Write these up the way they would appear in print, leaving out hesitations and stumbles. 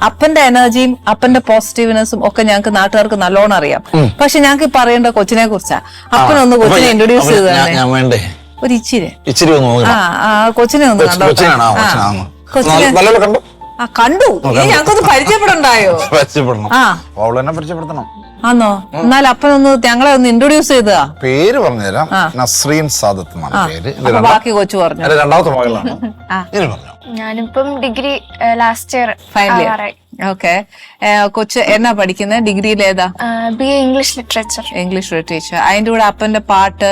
അപ്പന്റെ എനർജിയും അപ്പന്റെ പോസിറ്റീവ്നെസ്സും ഒക്കെ ഞങ്ങൾക്ക് നാട്ടുകാർക്ക് നല്ലോണം അറിയാം. പക്ഷെ ഞങ്ങൾക്ക് പറയേണ്ട കൊച്ചിനെ കുറിച്ചാ. അപ്പനൊന്ന് കൊച്ചിനെ ഇൻട്രൊഡ്യൂസ് ചെയ്ത് തന്നെ ഒരു ഇച്ചിരി കൊച്ചിനെ ഒന്ന് കണ്ടോ. കൊച്ചിനെ കണ്ടു, ഞങ്ങൾക്കൊന്ന് പരിചയപ്പെടണ്ടായോ? പരിചയപ്പെടുത്തണം. ആന്നോ? എന്നാൽ അപ്പനൊന്ന് ഞങ്ങളെ ഒന്ന് ഇൻട്രൊഡ്യൂസ് ചെയ്താ. പേര് പറഞ്ഞുതരാം, നസ്രീൻ സാദത്ത് എന്നാണ് പേര്. ബാക്കി കൊച്ചു പറഞ്ഞു. രണ്ടാമത്തെ മകളാണ്. ഞാനിപ്പം degree last year final year. Okay. കൊച്ചു എന്നാ പഠിക്കുന്നത്? ഡിഗ്രിയിൽ ഏതാ? BA English literature. English literature. അതിന്റെ കൂടെ അപ്പന്റെ പാട്ട്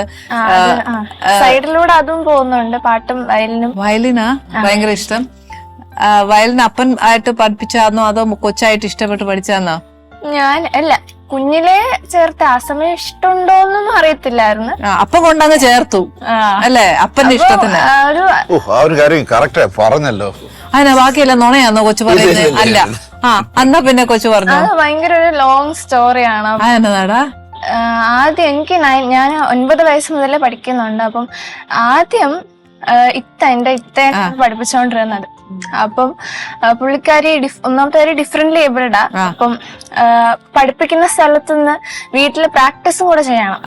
സൈഡിലൂടെ അതും പോകുന്നുണ്ട്, പാട്ടും വയലിനും. വയലിനാ ഭയങ്കര ഇഷ്ടം. വയലിന് അപ്പൻ ആയിട്ട് പഠിപ്പിച്ചാന്നോ അതോ കൊച്ചായിട്ട് ഇഷ്ടപ്പെട്ട് പഠിച്ചാന്നോ? ഞാൻ അല്ല, കുഞ്ഞിലെ ചേർത്ത്. ആ സമയം ഇഷ്ടമുണ്ടോന്നും അറിയത്തില്ലായിരുന്നു. അപ്പൻ കൊണ്ടങ്ങ് ചേർത്തു അല്ലേ അപ്പന്റെ ഇഷ്ടത്തിന്? ഒരു കാര്യം കറക്റ്റ് പറഞ്ഞല്ലോ. അതിനാ ബാക്കിയല്ല നുണയാന്നോ കൊച്ചു പറയുന്നത്? അല്ല. എന്നാ പിന്നെ കൊച്ചു പറഞ്ഞു. അത് ഭയങ്കര ഒരു ലോങ് സ്റ്റോറിയാണ്. അതെന്നാടാ? ആദ്യം എനിക്ക് ഞാൻ 9 വയസ്സ് മുതലേ പഠിക്കുന്നുണ്ട്. അപ്പം ആദ്യം എന്റെ ഇത്തേനെ പഠിപ്പിച്ചോണ്ടിരുന്നത്. അപ്പം പുള്ളിക്കാരി ഒന്നാമത്തെ കാര്യം ഡിഫറെന്റ്ലി എബിൾഡാ. അപ്പം പഠിപ്പിക്കുന്ന സ്ഥലത്തുനിന്ന് വീട്ടില് പ്രാക്ടീസും കൂടെ ചെയ്യണം.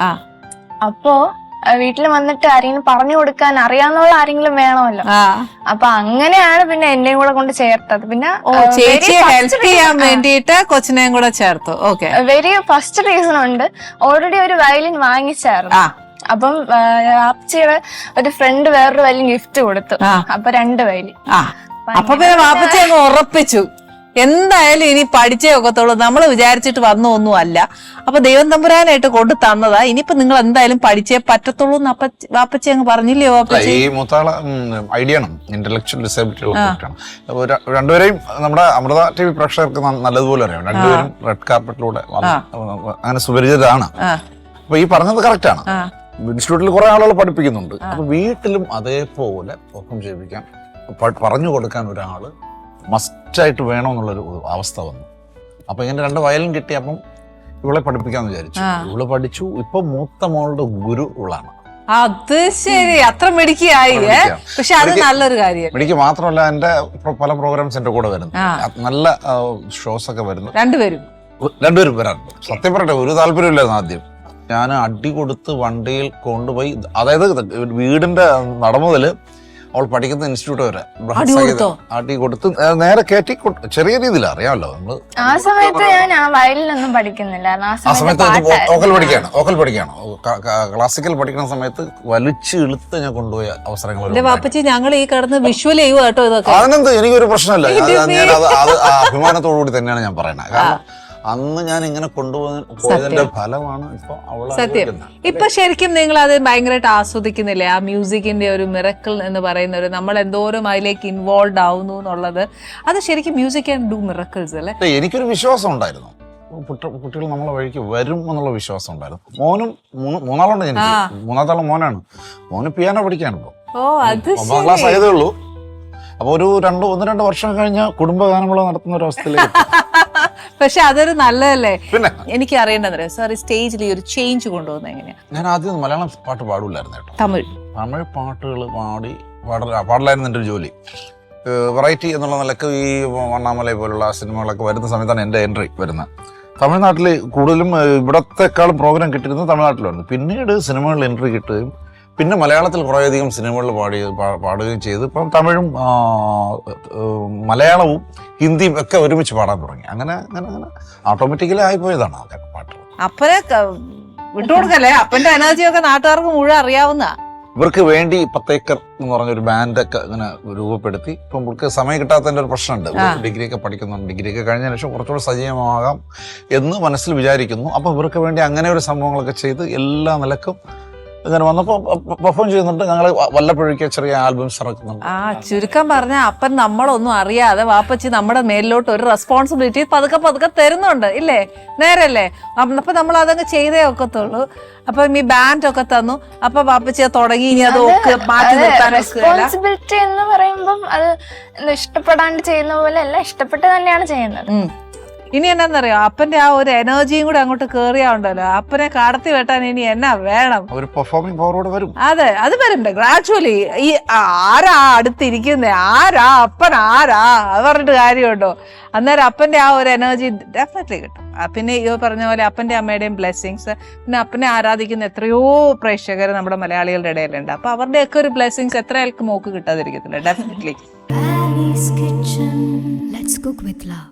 അപ്പോ വീട്ടിൽ വന്നിട്ട് ആരെങ്കിലും പറഞ്ഞു കൊടുക്കാൻ അറിയാന്നുള്ള ആരെങ്കിലും വേണമല്ലോ. അപ്പൊ അങ്ങനെയാണ് പിന്നെ എന്നെയും കൂടെ കൊണ്ട് ചേർത്തത്. പിന്നെ ചേച്ചിയെ ഹെൽപ്പ് ചെയ്യാൻ വേണ്ടിയിട്ട് കൊച്ചിനെയും കൂടെ ചേർത്തു. ഓക്കെ. വെരി ഫസ്റ്റ് റീസൺ ഉണ്ട്, ഓൾറെഡി ഒരു വയലിൻ വാങ്ങിച്ചായിരുന്നു. അപ്പം വാപ്പച്ചിയുടെ ഒരു ഫ്രണ്ട് വേറൊരു വയലിൻ ഗിഫ്റ്റ് കൊടുത്തു. അപ്പൊ 2 വയലിൻ. അപ്പൊ പിന്നെ വാപ്പച്ചി അങ്ങ് ഉറപ്പിച്ചു എന്തായാലും ഇനി പഠിച്ചേ ഒക്കത്തുള്ളൂ. നമ്മൾ വിചാരിച്ചിട്ട് വന്ന ഒന്നും അല്ല. അപ്പൊ ദൈവം തമ്പുരാനായിട്ട് കൊണ്ട് തന്നതാ. ഇനിയിപ്പോ നിങ്ങൾ എന്തായാലും പഠിച്ചേ പറ്റത്തുള്ളൂ എന്ന് വാപ്പച്ചി അങ്ങ് പറഞ്ഞില്ലയോ? വാപ്പച്ചി ഈ മൂത്താള ഐഡിയ ആണ്, ഇന്റലക്ച്വൽ ഡിസേബിലിറ്റി ആണ്. രണ്ടുപേരെയും നമ്മുടെ അമൃത TV പ്രേക്ഷകർക്ക് നല്ലതുപോലെ അറിയാം. രണ്ടുപേരും റെഡ് കാർപ്പറ്റിലൂടെ അങ്ങനെ സുപരിചിതരാണ്. അപ്പൊ ഈ പറഞ്ഞത് കറക്റ്റ് ആണ്. ഇൻസ്റ്റിറ്റ്യൂട്ടിൽ കുറെ ആളുകൾ പഠിപ്പിക്കുന്നുണ്ട്. അപ്പൊ വീട്ടിലും അതേപോലെ ഒപ്പം ചെയ്യിപ്പിക്കാൻ പറഞ്ഞു കൊടുക്കാൻ ഒരാള് മസ്റ്റായിട്ട് വേണമെന്നുള്ളൊരു അവസ്ഥ വന്നു. അപ്പൊ ഇങ്ങനെ 2 വയലിൻ കിട്ടി. അപ്പം ഇവളെ പഠിപ്പിക്കാന്ന് വിചാരിച്ചു. ഇവള് പഠിച്ചു. ഇപ്പൊ മൂത്ത മോളുടെ ഗുരു ഇവളാണ്. അത് ശരി, അത്ര മിടുക്കിയായി. പക്ഷെ അത് നല്ലൊരു കാര്യം. മിടുക്കി മാത്രമല്ല, എന്റെ പല പ്രോഗ്രാംസ് എന്റെ കൂടെ വരുന്നു. നല്ല ഷോസ് ഒക്കെ വരുന്നു. രണ്ടുപേരും വരാറുണ്ട്. സത്യം പറയട്ടെ, ഒരു താല്പര്യമില്ലായിരുന്നു ആദ്യം. ഞാൻ അടി കൊടുത്ത് വണ്ടിയിൽ കൊണ്ടുപോയി, അതായത് വീടിന്റെ നടമുതല് അവൾ പഠിക്കുന്ന ഇൻസ്റ്റിറ്റ്യൂട്ട് വരെ അടി കൊടുത്ത് നേരെ കയറ്റി. ചെറിയ രീതിയിൽ അറിയാമല്ലോ നമ്മള്. ആ സമയത്ത് ഞാൻ വയലിനൊന്നും പഠിക്കുന്നില്ല. ആ സമയത്ത് ഓക്കൽ പഠിക്കുകയാണ്. ക്ലാസിക്കൽ പഠിക്കുന്ന സമയത്ത് വലിച്ചു ഇളുത്ത് ഞാൻ കൊണ്ടുപോയ അവസരങ്ങൾ. വാപ്പച്ചി ഞങ്ങൾ ഈ കടന്ന് വിഷ്വൽ ചെയ്യുക കേട്ടോ. ഇതൊക്കെ അതിനെന്ത് എനിക്കൊരു പ്രശ്നമല്ല. അത് അഭിമാനത്തോടു കൂടി തന്നെയാണ് ഞാൻ പറയുന്നത്. കാരണം അന്ന് ഞാൻ ഇങ്ങനെ കൊണ്ടുപോയതിന്റെ ഫലമാണ് ഇപ്പൊ അവള്. സത്യം. ഇപ്പൊ ശരിക്കും നിങ്ങൾ അത് ഭയങ്കരമായിട്ട് ആസ്വദിക്കുന്നില്ലേ? ആ മ്യൂസിക്കിന്റെ ഒരു മിറക്കിൾ എന്ന് പറയുന്ന ഒരു, നമ്മൾ എന്തോരം അതിലേക്ക് ഇൻവോൾവ് ആവുന്നു എന്നുള്ളത്. അത് ശരിക്കും മ്യൂസിക് ക്യാൻ ഡു മിറക്കിൾസ് അല്ലേ? എനിക്കൊരു വിശ്വാസം ഉണ്ടായിരുന്നു, കുട്ടികൾ നമ്മളെ വഴിക്ക് വരും എന്നുള്ള വിശ്വാസം ഉണ്ടായിരുന്നു. മോനും മൂന്നാളുണ്ട് എനിക്ക്. മൂന്നാമത്തെ മോനാണ്. മോന് പിയാനോ പഠിക്കാണ് ഇപ്പൊ. 9ാം ക്ലാസ് ആയതേ ഉള്ളൂ. അപ്പൊ ഒരു 1-2 വർഷം കഴിഞ്ഞ കുടുംബഗാനമേള നടത്തുന്ന ഒരു അവസ്ഥയിലേക്ക്. പക്ഷെ അതൊരു നല്ലതല്ലേ? എനിക്ക് അറിയേണ്ടത് സോറി, സ്റ്റേജിൽ ഈ ഒരു ചേഞ്ച് കൊണ്ടുവന്നത് എങ്ങനെയാ? ഞാൻ ആദ്യം മലയാളം പാട്ട് പാടില്ലായിരുന്നു കേട്ടോ. തമിഴ് പാട്ടുകൾ പാടില്ലായിരുന്നു എൻ്റെ ഒരു ജോലി. വെറൈറ്റി എന്നുള്ള നിലക്ക് ഈ വണ്ണാമല പോലുള്ള സിനിമകളൊക്കെ വരുന്ന സമയത്താണ് എൻ്റെ എൻട്രി വരുന്നത്. തമിഴ്നാട്ടിൽ കൂടുതലും ഇവിടത്തെക്കാളും പ്രോഗ്രാം കിട്ടിയിരുന്നത് തമിഴ്നാട്ടിലായിരുന്നു. പിന്നീട് സിനിമകളിൽ എൻട്രി കിട്ടുകയും പിന്നെ മലയാളത്തിൽ കുറേയധികം സിനിമകളിൽ പാടുകയും ചെയ്ത് ഇപ്പം തമിഴും മലയാളവും ഹിന്ദിയും ഒക്കെ ഒരുമിച്ച് പാടാൻ തുടങ്ങി. അങ്ങനെ ഓട്ടോമാറ്റിക്കലി ആയിപ്പോയതാണ് ആ പാട്ട്. അപ്പനെ വിട്ടുകൊടുക്കല്ലേ? അപ്പന്റെ എനർജിയൊക്കെ നാട്ടുകാർക്ക് മുഴുവൻ അറിയാവുന്ന. ഇവർക്ക് വേണ്ടി 10 ഏക്കർ എന്ന് പറഞ്ഞൊരു ബാൻഡൊക്കെ ഇങ്ങനെ രൂപപ്പെടുത്തി. ഇപ്പം ഇവർക്ക് സമയം കിട്ടാത്തതിൻ്റെ ഒരു പ്രശ്നമുണ്ട്. ഡിഗ്രിയൊക്കെ പഠിക്കുന്നുണ്ട്. ഡിഗ്രിയൊക്കെ കഴിഞ്ഞതിന് ശേഷം കുറച്ചുകൂടി സജീവമാകാം എന്ന് മനസ്സിൽ വിചാരിക്കുന്നു. അപ്പം ഇവർക്ക് വേണ്ടി അങ്ങനെ ഒരു സംഭവങ്ങളൊക്കെ ചെയ്ത് എല്ലാ നിലക്കും ഇങ്ങനെ വന്നപ്പോ പെർഫോം ചെയ്യുന്നുണ്ട്. ഞങ്ങൾ വല്ലപ്പോഴേക്കും ചെറിയ ആൽബംസ് ഇറക്കുന്നുണ്ട്. ചുരുക്കം പറഞ്ഞ അപ്പൻ നമ്മളൊന്നും അറിയാതെ വാപ്പച്ചി നമ്മുടെ മേലിലോട്ട് ഒരു റെസ്പോൺസിബിലിറ്റി പതുക്കെ തരുന്നുണ്ട് ഇല്ലേ? നേരല്ലേ? അപ്പൊ നമ്മൾ അതങ്ങ് ചെയ്തേ ഒക്കത്തുള്ളൂ. അപ്പൊ ഈ ബാൻഡ് ഒക്കെ തന്നു. അപ്പൊ വാപ്പച്ചി തുടങ്ങി ഇനി അതൊക്കെ മാറ്റി നിർത്താൻ. റെസ്പോൺസിബിലിറ്റി എന്ന് പറയുമ്പം അത് ഇഷ്ടപ്പെടാണ്ട് ചെയ്യുന്ന പോലെ അല്ല, ഇഷ്ടപ്പെട്ട് തന്നെയാണ് ചെയ്യുന്നത്. ഇനി എന്നാന്നറിയോ, അപ്പന്റെ ആ ഒരു എനർജിയും കൂടെ അങ്ങോട്ട് കേറിയാണ്ടല്ലോ, അപ്പനെ കടത്തി വെട്ടാൻ ഇനി എന്നാ വേണം? ഒരു പെർഫോമിംഗ് പവറോടെ വരും. അതെ, അത് വരുന്നുണ്ട് ഗ്രാജുവലി. ഈ ആരാ അടുത്തിരിക്കുന്നേ, ആരാ അപ്പൻ, ആരാ, അത് പറഞ്ഞിട്ട് കാര്യമുണ്ടോ? അന്നേരം അപ്പന്റെ ആ ഒരു എനർജി ഡെഫിനറ്റ്ലി കിട്ടും. പിന്നെ ഈ പറഞ്ഞ പോലെ അപ്പന്റെ അമ്മയുടെയും ബ്ലെസ്സിങ്സ്, പിന്നെ അപ്പനെ ആരാധിക്കുന്ന എത്രയോ പ്രേക്ഷകർ നമ്മുടെ മലയാളികളുടെ ഇടയിലുണ്ട്. അപ്പൊ അവരുടെയൊക്കെ ഒരു ബ്ലെസ്സിങ്സ് എത്ര ആൾക്ക് മോക്ക് കിട്ടാതിരിക്കത്തില്ല, definitely. Annie's Kitchen. Let's cook with love.